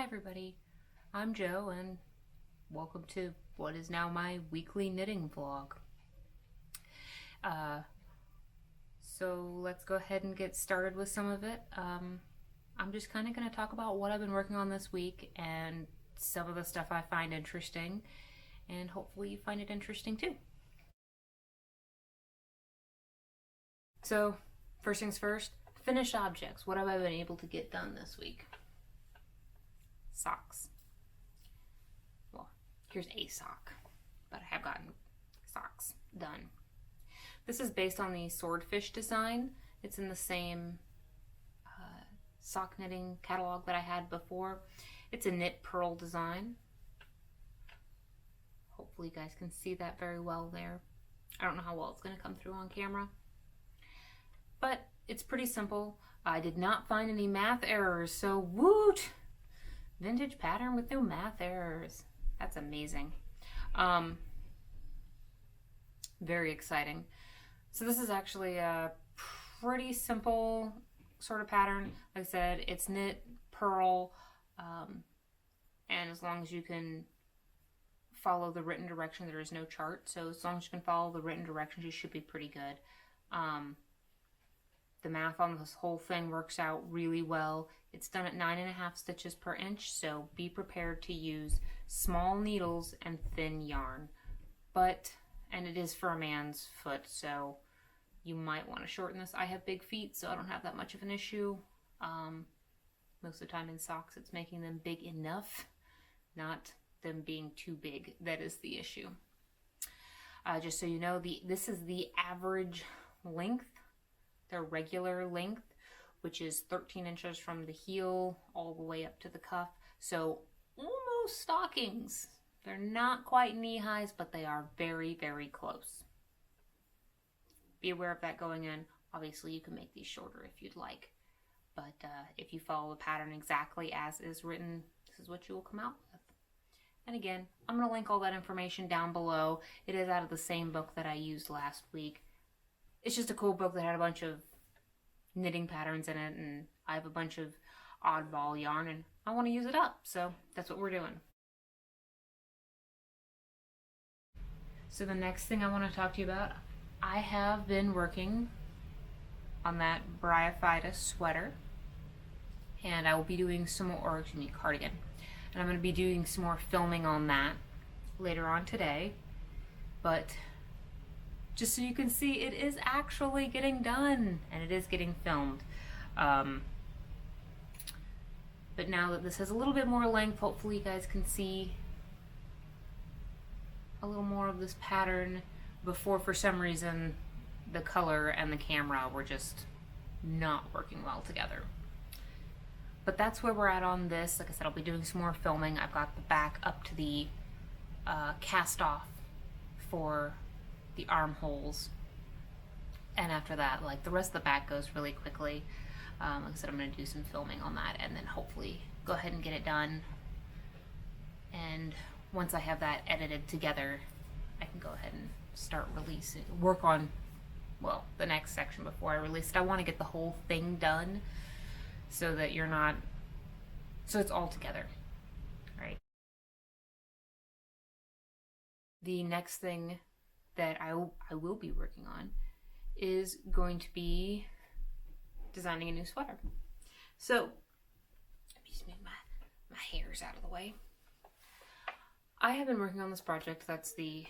Hi everybody, I'm Jo and welcome to what is now my weekly knitting vlog. Uh, so let's go ahead and get started with some of it. I'm just kind of going to talk about what I've been working on this week and some of the stuff I find interesting, and hopefully you find it interesting too. So first things first, finished objects. What have I been able to get done this week? Socks. Well, here's a sock, but I have gotten socks done. This is based on the swordfish design. It's in the same sock knitting catalog that I had before. It's a knit purl design. Hopefully you guys can see that very well there. I don't know how well it's going to come through on camera, but it's pretty simple. I did not find any math errors, so woot! Vintage pattern with no math errors. That's amazing. Very exciting. So this is actually a pretty simple sort of pattern. Like I said, it's knit, purl, and as long as you can follow the written direction, there is no chart. So as long as you can follow the written directions, you should be pretty good. The math on this whole thing works out really well. It's done at 9.5 stitches per inch, so be prepared to use small needles and thin yarn. And it is for a man's foot, so you might want to shorten this. I have big feet, so I don't have that much of an issue. Most of the time in socks, it's making them big enough, not them being too big. That is the issue. Just so you know, this is the average length, their regular length, which is 13 inches from the heel all the way up to the cuff. So almost stockings. They're not quite knee highs, but they are very, very close. Be aware of that going in. Obviously, you can make these shorter if you'd like, but if you follow the pattern exactly as is written, this is what you will come out with. And again, I'm going to link all that information down below. It is out of the same book that I used last week. It's just a cool book that had a bunch of knitting patterns in it, and I have a bunch of oddball yarn, and I want to use it up, so that's what we're doing. So the next thing I want to talk to you about, I have been working on that Bryophyta sweater, and I will be doing some more, or excuse me, cardigan, and I'm going to be doing some more filming on that later on today. But just so you can see, it is actually getting done, and it is getting filmed. But now that this has a little bit more length, hopefully you guys can see a little more of this pattern. Before, for some reason, the color and the camera were just not working well together. But that's where we're at on this. Like I said, I'll be doing some more filming. I've got the back up to the cast off for the armholes, and after that, like, the rest of the back goes really quickly. Like I said, I'm going to do some filming on that and then hopefully go ahead and get it done. And once I have that edited together, I can go ahead and start releasing, work on, well, the next section before I release it. I want to get the whole thing done so that so it's all together, right? The next thing that I will be working on is going to be designing a new sweater. So let me just move my hairs out of the way. I have been working on this project. That's the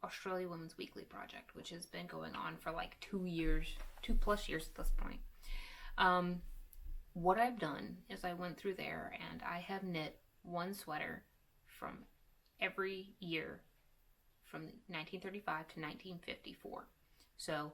Australia Women's Weekly project, which has been going on for like 2 years, 2+ years at this point. What I've done is I went through there and I have knit one sweater from every year from 1935 to 1954. So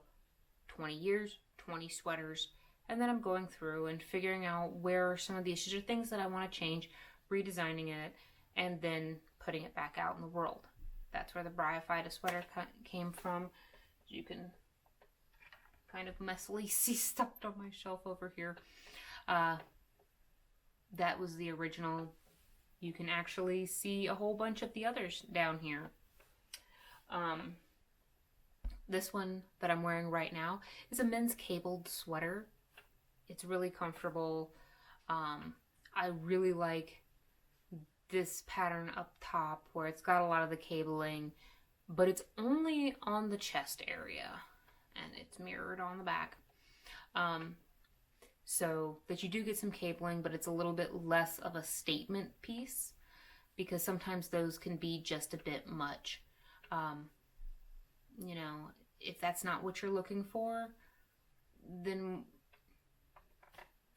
20 years, 20 sweaters, and then I'm going through and figuring out where some of the issues or things that I want to change, redesigning it, and then putting it back out in the world. That's where the Bryophyta sweater came from. You can kind of messily see stuffed on my shelf over here. That was the original. You can actually see a whole bunch of the others down here. This one that I'm wearing right now is a men's cabled sweater. It's really comfortable. I really like this pattern up top where it's got a lot of the cabling, but it's only on the chest area and it's mirrored on the back. So that you do get some cabling, but it's a little bit less of a statement piece because sometimes those can be just a bit much. You know, if that's not what you're looking for, then,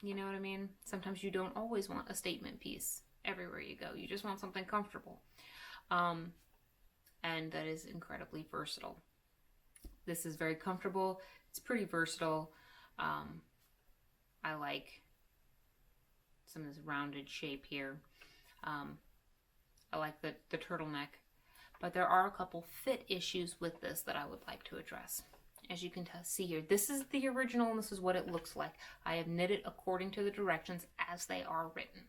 you know what I mean? Sometimes you don't always want a statement piece everywhere you go. You just want something comfortable. And that is incredibly versatile. This is very comfortable. It's pretty versatile. I like some of this rounded shape here. I like the turtleneck. But there are a couple fit issues with this that I would like to address. As you can see here, this is the original and this is what it looks like. I have knit it according to the directions as they are written.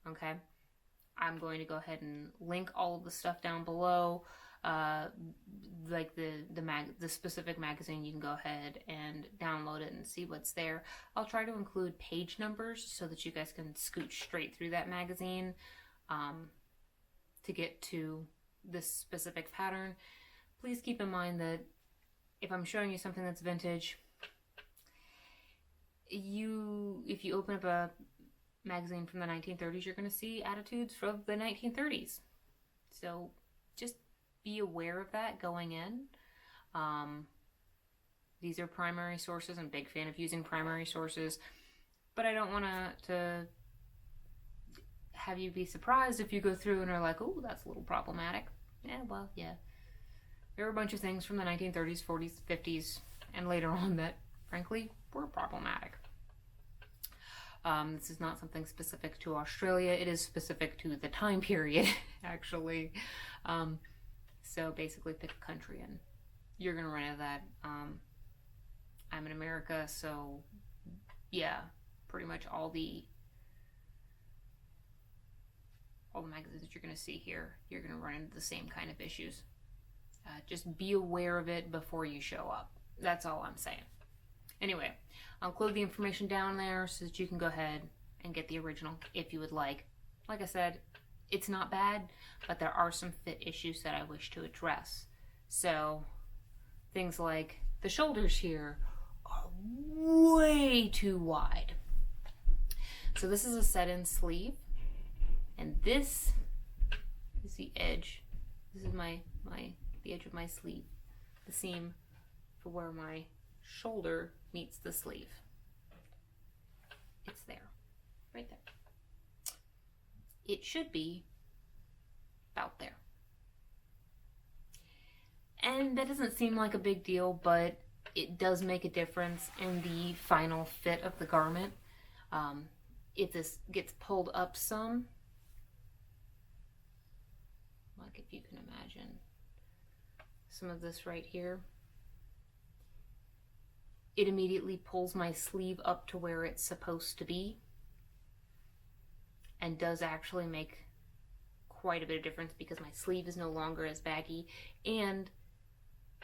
Okay? I'm going to go ahead and link all of the stuff down below. Like the specific magazine, you can go ahead and download it and see what's there. I'll try to include page numbers so that you guys can scooch straight through that magazine to get to this specific pattern. Please keep in mind that if I'm showing you something that's vintage, if you open up a magazine from the 1930s, you're going to see attitudes from the 1930s. So just be aware of that going in. These are primary sources. I'm a big fan of using primary sources, but I don't want to have you be surprised if you go through and are like, oh, that's a little problematic. Yeah, well, yeah. There are a bunch of things from the 1930s, 40s, 50s, and later on that, frankly, were problematic. This is not something specific to Australia. It is specific to the time period, actually. So basically pick a country and you're going to run into that. I'm in America, so yeah, pretty much all the magazines that you're going to see here, you're going to run into the same kind of issues. Just be aware of it before you show up. That's all I'm saying. Anyway, I'll include the information down there so that you can go ahead and get the original if you would like. Like I said, it's not bad, but there are some fit issues that I wish to address. So things like the shoulders here are way too wide. So this is a set-in sleeve, and this is the edge. This is the edge of my sleeve, the seam for where my shoulder meets the sleeve. It's there, right there. It should be about there. And that doesn't seem like a big deal, but it does make a difference in the final fit of the garment. If this gets pulled up some, like if you can imagine some of this right here, it immediately pulls my sleeve up to where it's supposed to be and does actually make quite a bit of difference because my sleeve is no longer as baggy and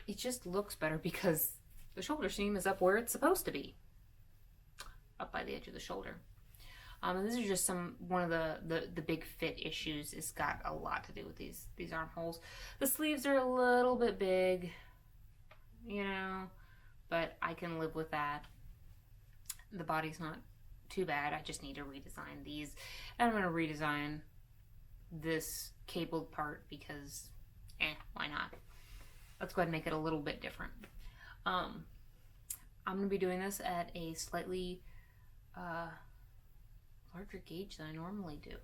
it just looks better because the shoulder seam is up where it's supposed to be, up by the edge of the shoulder. And this is just one of the big fit issues. It's got a lot to do with these armholes. The sleeves are a little bit big, you know, but I can live with that. The body's not too bad. I just need to redesign these. And I'm going to redesign this cabled part because, why not? Let's go ahead and make it a little bit different. I'm going to be doing this at a slightly larger gauge than I normally do.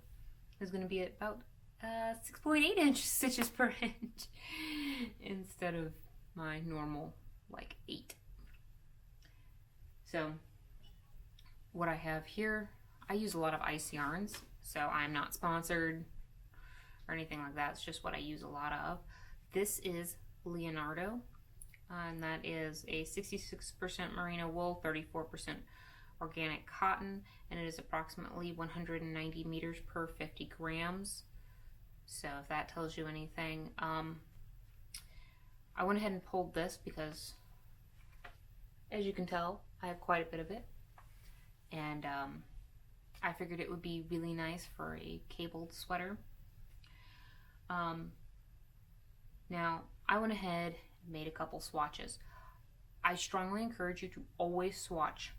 It's going to be at about 6.8 inch stitches per inch instead of my normal like 8. So what I have here, I use a lot of ice yarns, so I'm not sponsored or anything like that. It's just what I use a lot of. This is Leonardo, and that is a 66% merino wool, 34% organic cotton, and it is approximately 190 meters per 50 grams. So if that tells you anything, I went ahead and pulled this because, as you can tell, I have quite a bit of it, and I figured it would be really nice for a cabled sweater. Now, I went ahead and made a couple swatches. I strongly encourage you to always swatch.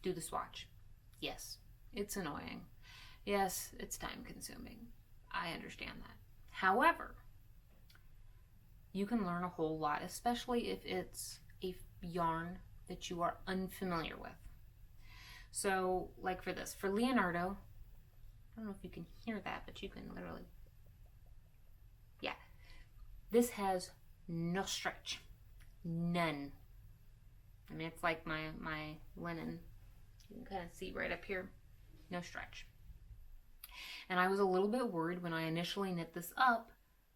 Do the swatch. Yes, it's annoying. Yes, it's time consuming. I understand that. However, you can learn a whole lot, especially if it's a yarn that you are unfamiliar with. So, like for this, for Leonardo, I don't know if you can hear that, but you can literally, yeah. This has no stretch. None. I mean, it's like my linen. You can kind of see right up here. No stretch. And I was a little bit worried when I initially knit this up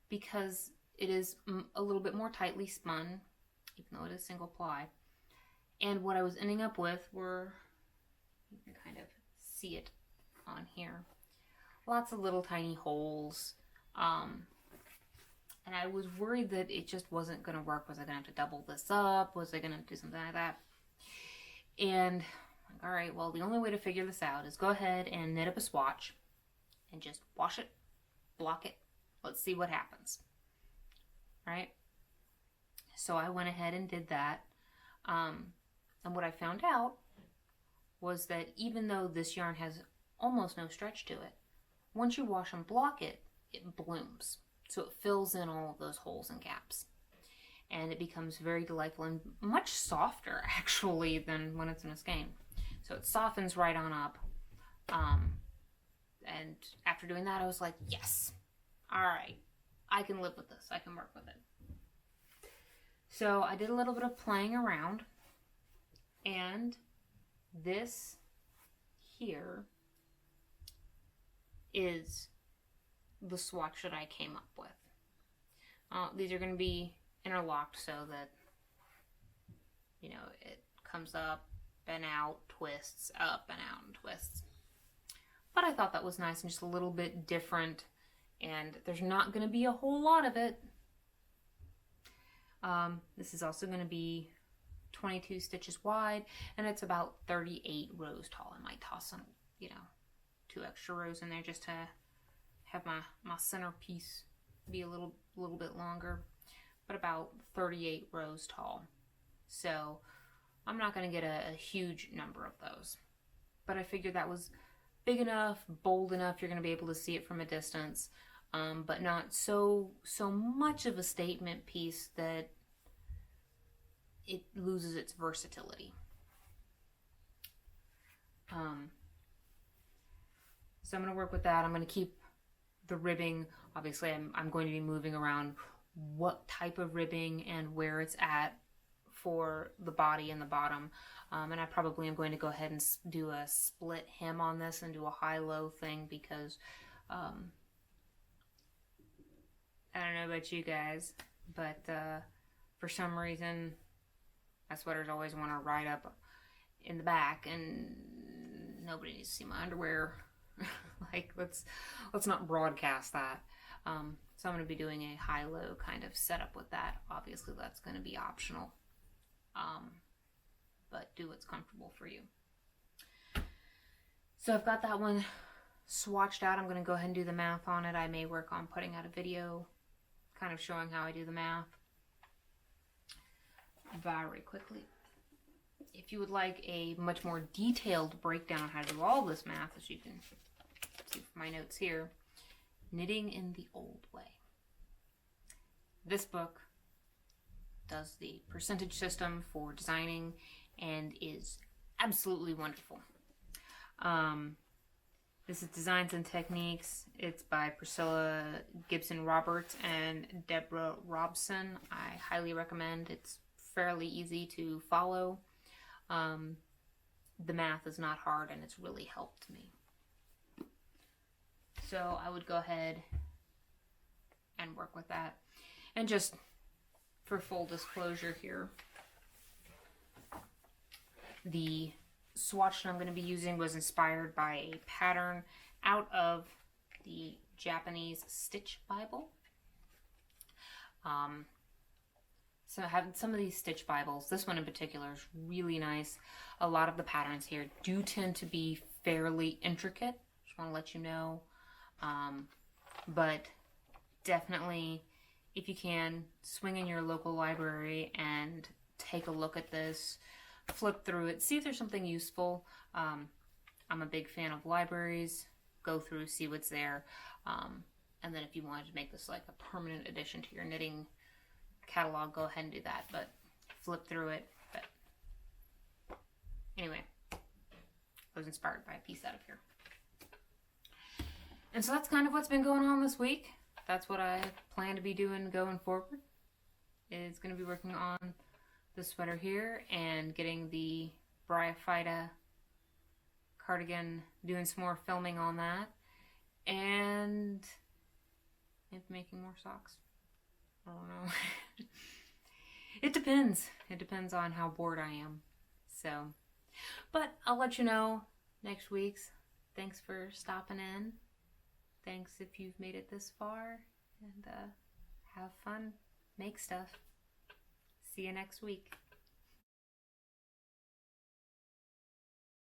because it is a little bit more tightly spun, even though it is single ply. And what I was ending up with were, you can kind of see it on here, lots of little tiny holes. And I was worried that it just wasn't going to work. Was I going to have to double this up? Was I going to do something like that? And, all right, well, the only way to figure this out is go ahead and knit up a swatch and just wash it, block it. Let's see what happens. Right? So I went ahead and did that. And what I found out was that even though this yarn has almost no stretch to it, once you wash and block it, it blooms. So it fills in all of those holes and gaps. And it becomes very delightful and much softer, actually, than when it's in a skein. So it softens right on up. And after doing that, I was like, yes, all right, I can live with this. I can work with it. So I did a little bit of playing around. And this here is the swatch that I came up with. These are going to be interlocked so that, you know, it comes up and out, twists, up and out, and twists. But I thought that was nice and just a little bit different, and there's not going to be a whole lot of it. This is also going to be 22 stitches wide, and it's about 38 rows tall. I might toss some, you know, 2 extra rows in there just to have my centerpiece be a little bit longer, but about 38 rows tall. So I'm not going to get a huge number of those, but I figured that was big enough, bold enough, you're going to be able to see it from a distance, but not so much of a statement piece that it loses its versatility. So I'm going to work with that. I'm going to keep the ribbing. Obviously, I'm going to be moving around what type of ribbing and where it's at for the body and the bottom. And I probably am going to go ahead and do a split hem on this and do a high-low thing because I don't know about you guys, but for some reason my sweaters always want to ride up in the back, and nobody needs to see my underwear. Like, let's not broadcast that. So I'm going to be doing a high-low kind of setup with that. Obviously, that's going to be optional. But do what's comfortable for you. So I've got that one swatched out. I'm going to go ahead and do the math on it. I may work on putting out a video kind of showing how I do the math very quickly. If you would like a much more detailed breakdown on how to do all this math, as you can see from my notes here, Knitting in the Old Way. This book does the percentage system for designing and is absolutely wonderful. This is Designs and Techniques. It's by Priscilla Gibson Roberts and Deborah Robson. I highly recommend. It's fairly easy to follow. The math is not hard and it's really helped me. So I would go ahead and work with that. And just for full disclosure here, the swatch that I'm going to be using was inspired by a pattern out of the Japanese Stitch Bible. So I have some of these Stitch Bibles. This one in particular is really nice. A lot of the patterns here do tend to be fairly intricate. Just want to let you know. But definitely, if you can, swing in your local library and take a look at this, flip through it, see if there's something useful. I'm a big fan of libraries. Go through, see what's there. And then if you wanted to make this like a permanent addition to your knitting catalog, go ahead and do that. But flip through it. But anyway, I was inspired by a piece out of here. And so that's kind of what's been going on this week. That's what I plan to be doing going forward. Is going to be working on the sweater here and getting the Bryophyta cardigan, doing some more filming on that, and maybe making more socks. I don't know. It depends. It depends on how bored I am. So, but I'll let you know next week's. Thanks for stopping in. Thanks if you've made it this far, and have fun, make stuff. See you next week.